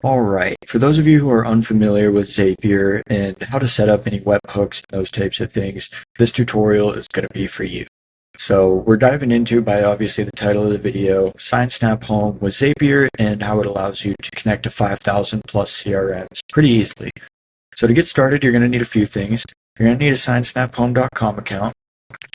All right, for those of you who are unfamiliar with Zapier and how to set up any webhooks and those types of things, this tutorial is going to be for you. So we're diving into, by obviously the title of the video, SignSnap Home with Zapier and how it allows you to connect to 5,000 plus CRMs pretty easily. So to get started, you're going to need a few things. You're going to need a signsnaphome.com account,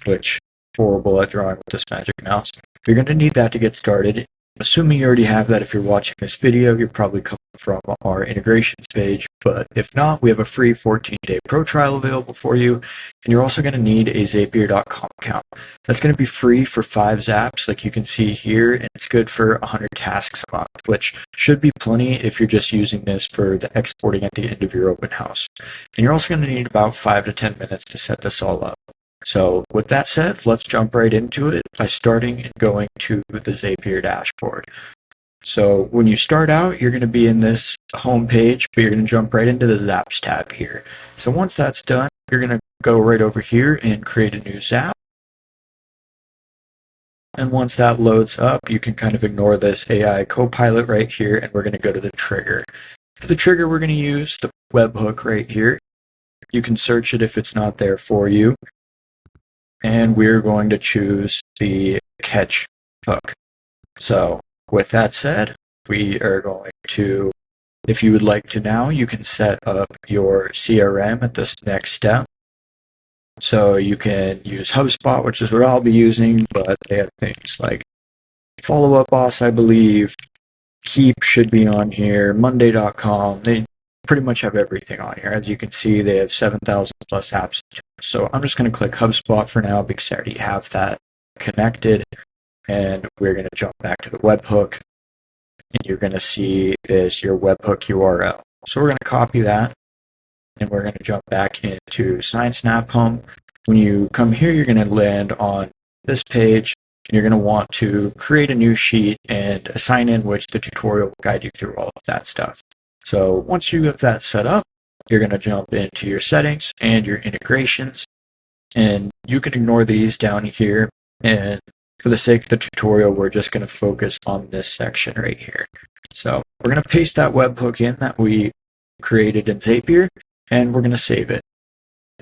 which horrible at drawing with this magic mouse. You're going to need that to get started. Assuming you already have that, if you're watching this video, you're probably coming from our integrations page, but if not, we have a free 14-day pro trial available for you, and you're also going to need a Zapier.com account. That's going to be free for 5 zaps, like you can see here, and it's good for 100 tasks a month, which should be plenty if you're just using this for the exporting at the end of your open house. And you're also going to need about 5 to 10 minutes to set this all up. So with that said, let's jump right into it by starting and going to the Zapier dashboard. So when you start out, you're going to be in this home page, but you're going to jump right into the Zaps tab here. So once that's done, you're going to go right over here and create a new Zap. And once that loads up, you can kind of ignore this AI Copilot right here, and we're going to go to the trigger. For the trigger, we're going to use the webhook right here. You can search it if it's not there for you. And we're going to choose the Catch Hook. So with that said, we are going to, if you would like to now, you can set up your CRM at this next step. So you can use HubSpot, which is what I'll be using, but they have things like FollowUpBoss, I believe, Keep should be on here, Monday.com. They pretty much have everything on here. As you can see, they have 7,000 plus apps. So I'm just going to click HubSpot for now because I already have that connected. And we're going to jump back to the webhook. And you're going to see this, your webhook URL. So we're going to copy that. And we're going to jump back into SignSnap Home. When you come here, you're going to land on this page. And you're going to want to create a new sheet and assign in which the tutorial will guide you through all of that stuff. So once you have that set up, you're going to jump into your settings and your integrations, and you can ignore these down here. And for the sake of the tutorial, we're just going to focus on this section right here. So we're going to paste that webhook in that we created in Zapier, and we're going to save it.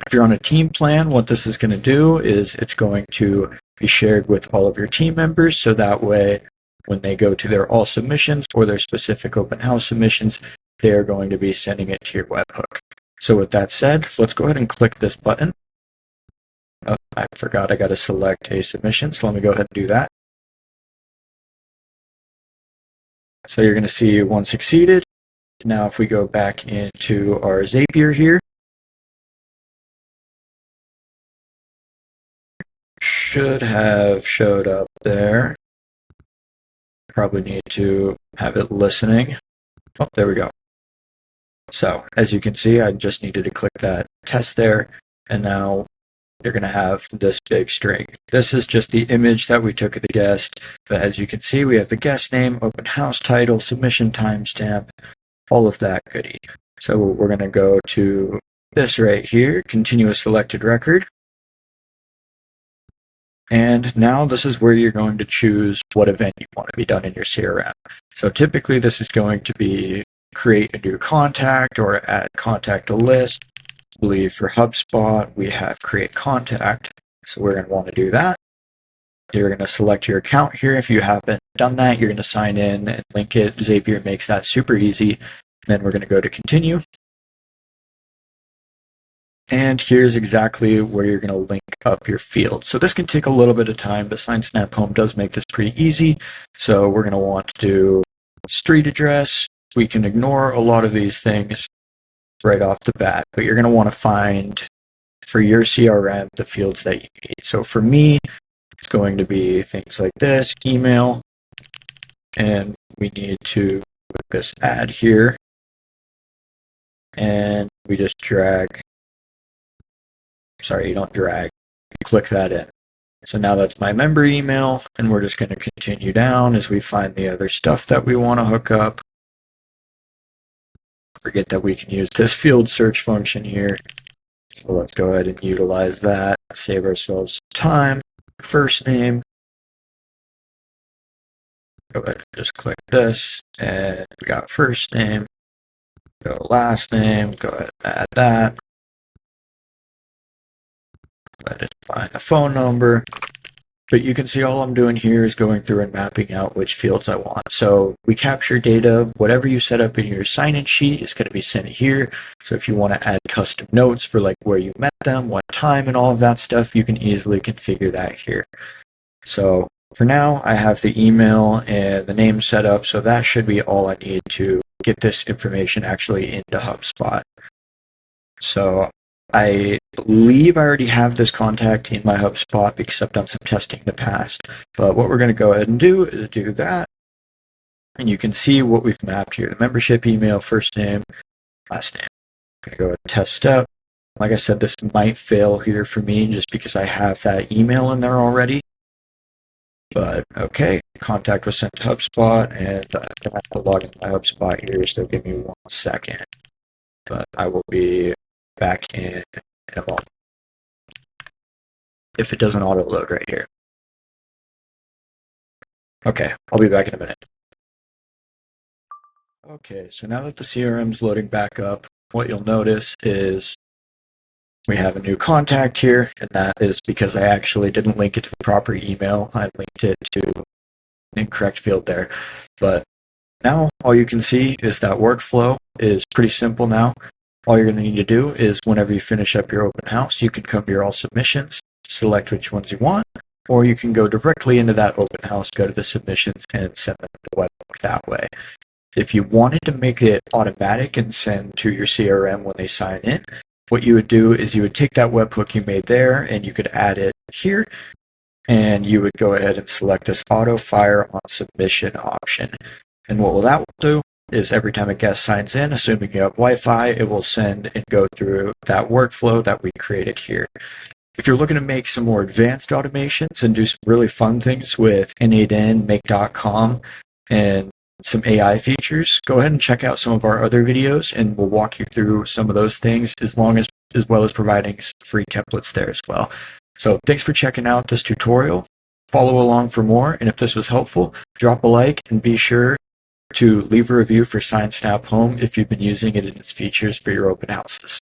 If you're on a team plan, what this is going to do is it's going to be shared with all of your team members, so that way when they go to their all submissions or their specific open house submissions, they're going to be sending it to your webhook. So with that said, let's go ahead and click this button. Oh, I forgot I got to select a submission, so let me go ahead and do that. So you're going to see one succeeded. Now if we go back into our Zapier here, should have showed up there. Probably need to have it listening. Oh, there we go. So as you can see, I just needed to click that test there, and now you're going to have this big string. This is just the image that we took of the guest, but as you can see, we have the guest name, open house title, submission timestamp, all of that goodie. So we're going to go to this right here, continue a selected record. And now this is where you're going to choose what event you want to be done in your CRM. So typically this is going to be create a new contact or add contact to list. I believe for HubSpot, we have create contact. So we're going to want to do that. You're going to select your account here. If you haven't done that, you're going to sign in and link it. Zapier makes that super easy. And then we're going to go to continue. And here's exactly where you're going to link up your field. So this can take a little bit of time, but SignSnap Home does make this pretty easy. So we're going to want to do street address. We can ignore a lot of these things right off the bat, but you're going to want to find for your CRM the fields that you need. So for me, it's going to be things like this, email, and we need to put this add here, and we just drag. Sorry, you don't drag, you click that in. So now that's my member email, and we're just going to continue down as we find the other stuff that we want to hook up. Forget that we can use this field search function here. So let's go ahead and utilize that, save ourselves time. First name. Go ahead and just click this, and we got first name. Go last name, go ahead and add that. Go ahead and find a phone number. But you can see all I'm doing here is going through and mapping out which fields I want. So we capture data, whatever you set up in your sign-in sheet is going to be sent here. So if you want to add custom notes for like where you met them, what time, and all of that stuff, you can easily configure that here. So for now, I have the email and the name set up, so that should be all I need to get this information actually into HubSpot. So I believe I already have this contact in my HubSpot because I've done some testing in the past. But what we're going to go ahead and do is do that. And you can see what we've mapped here. The membership email, first name, last name. I'm going to go ahead and test step. Like I said, this might fail here for me just because I have that email in there already. But okay, contact was sent to HubSpot, and I'm going to have to log into my HubSpot here, so give me 1 second. But I will be back in a moment if it doesn't auto load right here. Okay, I'll be back in a minute. Okay, so now that the CRM's loading back up, what you'll notice is we have a new contact here, and that is because I actually didn't link it to the proper email. I linked it to an incorrect field there. But now all you can see is that workflow is pretty simple now. All you're going to need to do is whenever you finish up your open house, you can come to your all submissions, select which ones you want, or you can go directly into that open house, go to the submissions, and send them to Webhook that way. If you wanted to make it automatic and send to your CRM when they sign in, what you would do is you would take that webhook you made there and you could add it here, and you would go ahead and select this auto fire on submission option. And what will that do is every time a guest signs in, assuming you have Wi-Fi, it will send and go through that workflow that we created here. If you're looking to make some more advanced automations and do some really fun things with N8N, Make.com, and some AI features, go ahead and check out some of our other videos, and we'll walk you through some of those things as well as providing some free templates there as well. So thanks for checking out this tutorial. Follow along for more, and if this was helpful, drop a like and be sure to leave a review for SignSnap Home if you've been using it and its features for your open houses.